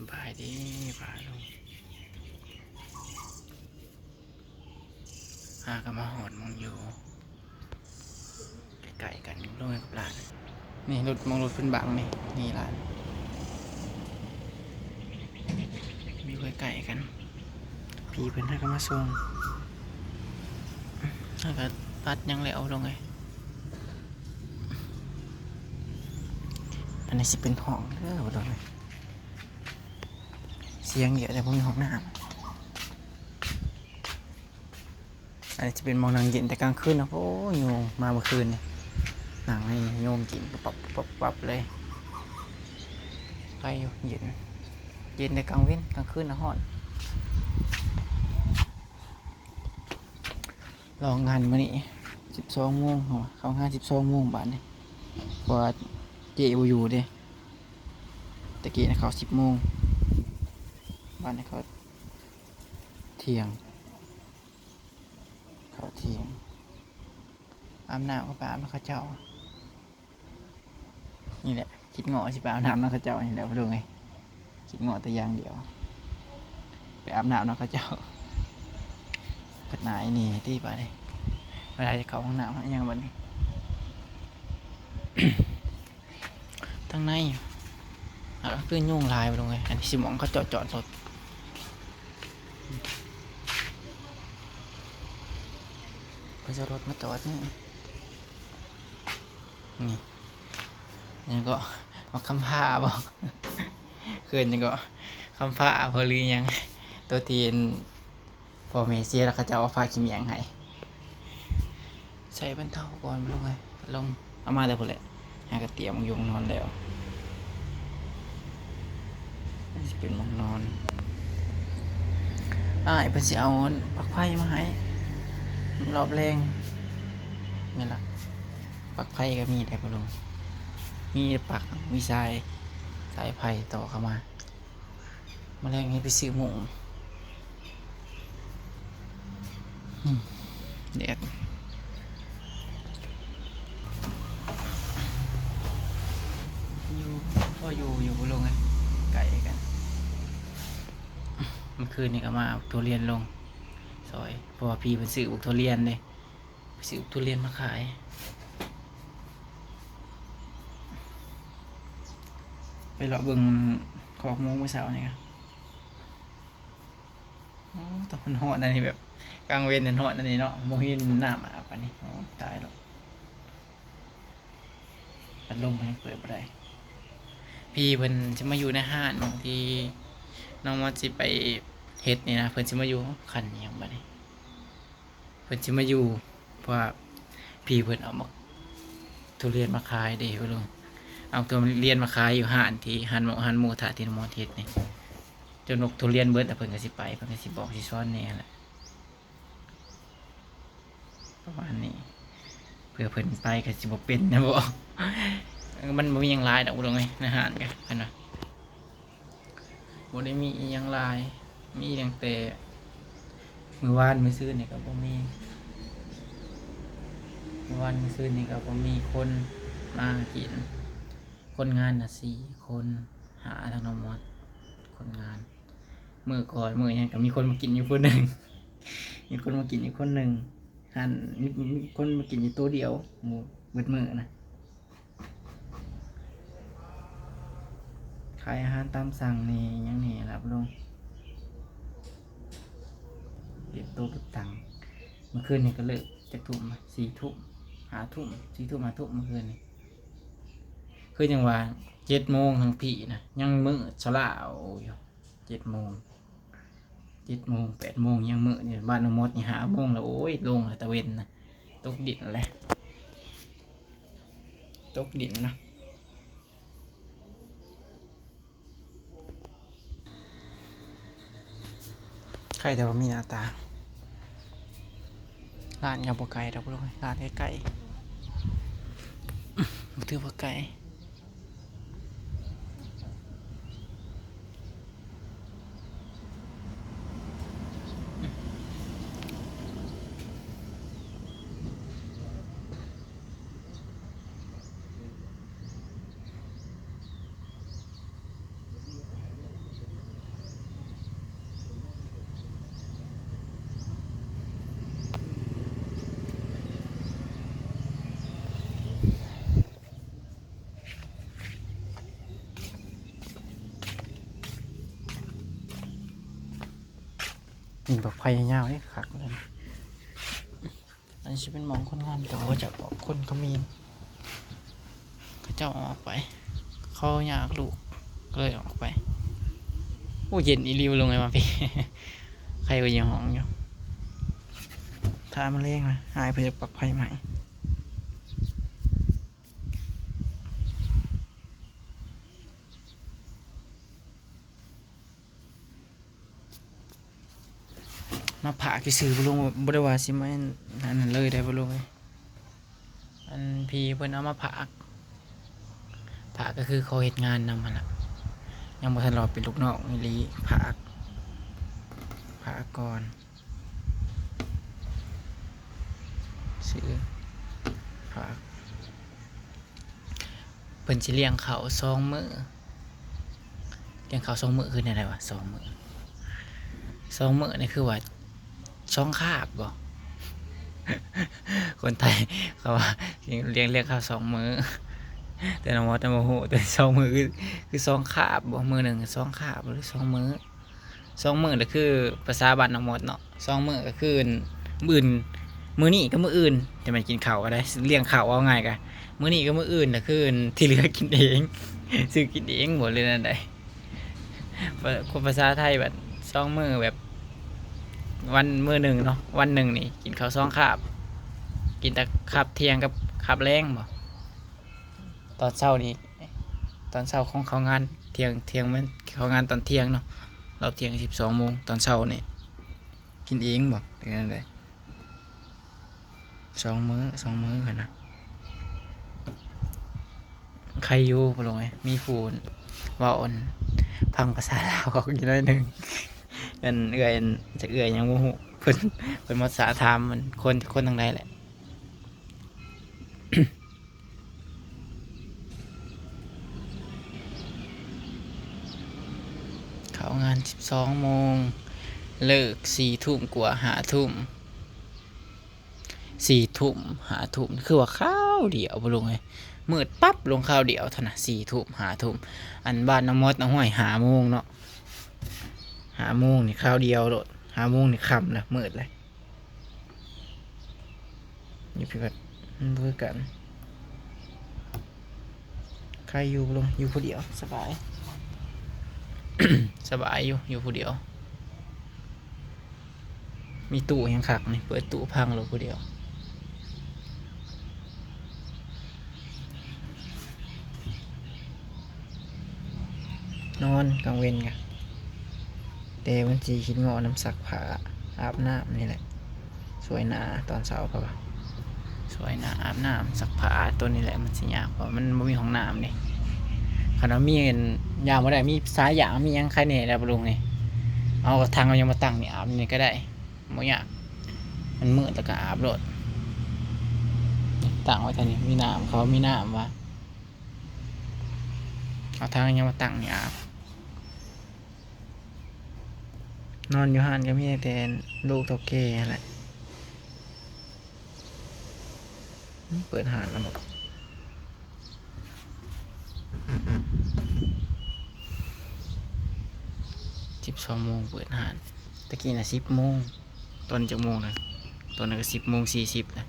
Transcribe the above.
บายดีป่าลุงหาก็มาหอดมองอยู่ไก่กันลงกับหลานนี่รถมองรถขึ้นบังนี่หลานมีไก่กันพี่เพิ่นให้ก็มาส่งถ้าก็ปัดยังแล้วลงไงอันนี้สิเป็นห้องเด้อบ่ลงไงเสียงเยอะแต่ผมมีห้องน้ำอันนี้จะเป็นมองนางเย็นแต่กลางคืนนะโอ้ยโยมมาเมื่อคืนเนี่ยหนังนี่โยมกินปับเลยไปอยู่เย็นแต่กลางเว้นกลางคืนนะฮอดรองานมานี่12 โมงเข้างาน12 โมงบาทเนี่ยเพราะว่าเจอยู่เด้ตะกี้นะเขา10 โมงบ้านนี้เขาเที่ยงอาบน้ำก็ไปอาบน้ำข้าเจ้านี่แหละคิดเงาะสิไปอาบน้ำน้ำข้าเจ้านี่แหละพอดูไงคิดเงาะแต่อย่างเดียวไปอาบน้ำน้ำข้าเจ้าปัดหนายนี่ที่ไปเลยเวลาจะเข้าห้องน้ำยังวันนี้ ทั้งในคือยุ่งลายไปลงไงอันนี้สิมองเขาจอดรถเขาจะรถมาจอดนี่ยังก็เอาคำผ้าบอกคืนยังก็คำผ้าพอลียังตัวทีนพอเมเซียแล้วเขาจะเอาฟ้าขี้เมียงให้ใส่บรรเทาก่อนลงไงลงเอามาแต่พอแหละหากระเตียมยงนอนแล้วจะเป็นมองนอนเพิ่นสิเอาปลั๊กไฟมาให้รอบแรงนี่ล่ะปลั๊กไฟก็มีแต่บ่ลงมีปลั๊กมีสายไฟต่อเข้ามาแรงนี้ไปซื้อหมูเด็ดอยู่บ่ลงไงไก่กันเมื่อคืนนี่ก็มาเอาทุเรียนลงซอยเพราะว่าพี่เป็นซื้ออุกทุเรียนเลยซื้ออุกทุเรียนมาขายไปเลาะเบิ่งขอกมุ้งเมื่อเช้านี่ครับตอนมันหอดอันนี้แบบกลางเวรนั่นหอดอันนี้เนาะโมหินน้ำอาบอันนี้ตายแล้วพัดลมให้เปิดไปได้พี่เพิ่นจะมาอยู่ในห้างบางทีน้องมอสิไปเฮ็ดนี่นะเพิ่นจะมาอยู่ขันอย่างบัดนี้เพิ่นจะมาอยู่เพราะว่าพี่เพิ่นเอามาทุเรียนมาขายเด้อลุงเอาตัวเรียนมาขายอยู่ห้างที่หันหมูถาที่น้องมอเฮ็ดนี่จนนกทุเรียนเบิดแต่เพิ่นก็สิไปเพิ่นก็สิบอกสิซ้อนแน่แหละประมาณนี้เพื่อเพิ่นไปก็สิบ่เป็นนะบ่มันบ่มีหยังหลายดอกลุงเอ้ยในห้างกันเพิ่นว่าบ่ได้มีอีหยังหลายมีตั้งแต่มื้อวานมื้อซื่อนี่ก็บ่มีมื้อวานมื้อซื่อนี่ก็บ่มีคนมากินคนงานน่ะ4 คนหาทางน้องมอดคนงานมื้อก่อนมื้อหยังก็มีคนมากินอยู่คนหนึ่งมีคนมากินอยู่คนหนึ่งหันมีคนมากินอยู่ตัวเดียวหมู่เบิดมื้อนะขายอาหารตามสั่งนี่ยังนี่ครับลุงเก็บตัวเก็บตังค์เมื่อคืนนี่ก็เลิกจากทุ่ม4 ทุ่ม5 ทุ่ม4 ทุ่ม5 ทุ่มเมื่อคืนนี่คือจังว่า7 โมงทั้งพี่นะยังมื้อเช้าอยู่7 โมง8 โมงยังมื้อนี่บ้านน้องมดนี่5 โมงแล้วโอ้ยลงแล้วตะเวนนะตกดินแหละตกดินนะใครแต่ว่ามีหน้าตาร้านยำบะไก่เราเลยร้านไก่ถือว่าไก่ นี่แบบไฟยาวนี่คักเลยอันนี้จะเป็นหมองคนงานแต่ว่าจะบอกคนเขามีเขาเจ้าออกไปเขาอยากลูกก็เลยออกไปโอ้เย็นอีริวลงไงมาพี่ ใครก็ยังห้องอยู่ถ้ามันเร่งนะหายไปจากปลักไฟใหม่มาผ่ากี่สื่อบลุงบริวารสิไม่นั่นเลยได้บลุงเลยอันพี่เพิ่นเอามาผ่าก็คือเขาเฮ็ดงานนำมาละยังบ่ทันรอเป็นลูกน้องอีหลีผ่าก่อนซื้อผ่าเพิ่นสิเลี้ยงเขา2 มื้อเลี้ยงเขา2 มื้อคืออะไรวะ2 มื้อ2 มื้อนี่คือว่า2 คาบบ่ คนไทยเขาว่าเลี้ยงข้าว2 มื้อแต่น้องมอสโมโหแต่2 มื้อคือ2 คาบบ่มื้อหนึ่ง2 คาบหรือ2 มื้อ2 มื้อก็คือภาษาบ้านน้องมอสเนาะ2 มื้อก็คือมื้ออื่นมื้อนี้ก็มื้ออื่นจะมากินข้าวก็ได้เลี้ยงข้าวเอาง่ายกันมื้อนี้ก็มื้ออื่นก็คือที่เหลือกินเองซื้อกินเองหมดเลยนั่นได้คนภาษาไทยแบบ2 มื้อแบบวันมื้อหนึ่งเนาะวันหนึ่งนี่กินข้าว2 คาบกินแต่คาบเที่ยงกับคาบแรงบ่ตอนเช้านี้ตอนเช้าของเขางานเที่ยงมันเขางานตอนเที่ยงเนาะเราเที่ยง12 โมงตอนเช้านี่กินเองบ่เป็นยังไง2 มื้อกันนะใครอยู่บ่ลงไงมีฟูนว่าอ่อนพังภาษาลาวเขากินได้หนึ่งอันจะยังบ่ฮู้เพิ่นภาษาถามมันคนทางใดแหละเขางาน12 โมงเลิก4 ทุ่มกว่า5 ทุ่ม4 ทุ่ม5 ทุ่มคือว่าข้าวเดียวบ่ลงไงมืดปั๊บลงข้าวเดียวเท่านั้น4 ทุ่ม5 ทุ่มอันบ้านน้ำมดน้ำห้อย5 โมงเนาะ5 โมงนี่ข้าวเดียวโลด5 โมงนี่ค่ำแล้วมืดเลยนี่พี่ก็มันเพื่อกันใครอยู่ลงอยู่ผู้เดียวสบาย สบายอยู่ผู้เดียวมีตู้ยังขักนี่เปิดตู้พังลงผู้เดียวนอนกลางเว้นกันเดวันจีคิดงอน้ำสักผาอาบน้ำนี่แหละสวยหนาตอนเช้าครับสวยหนาอาบน้ำสักผาตัวนี้แหละมันสิยากเพราะมันไม่มีห้องน้ำนี่ขณะมีเงินยามว่าได้มีสายยางมียังใครเนี่ยแล้วบลุงนี่เอาทางเรายังมาตั้งนี่อาบนี่ก็ได้ไม่ยากมันมืดแล้วก็อาบรถตั้งไว้ท่านี้มีน้ำเขามีน้ำวะเอาทางยังมาตั้งนี่อาบนอนอยู่ห้านก็มีแต่ลูกเท่าแก่แหละเปิดหานแล้วหมด12 โมงเปิดหานตะกี้น่ะ10 โมงตอนจะโมงเลยตอนนั้นก็10 โมง 40นะ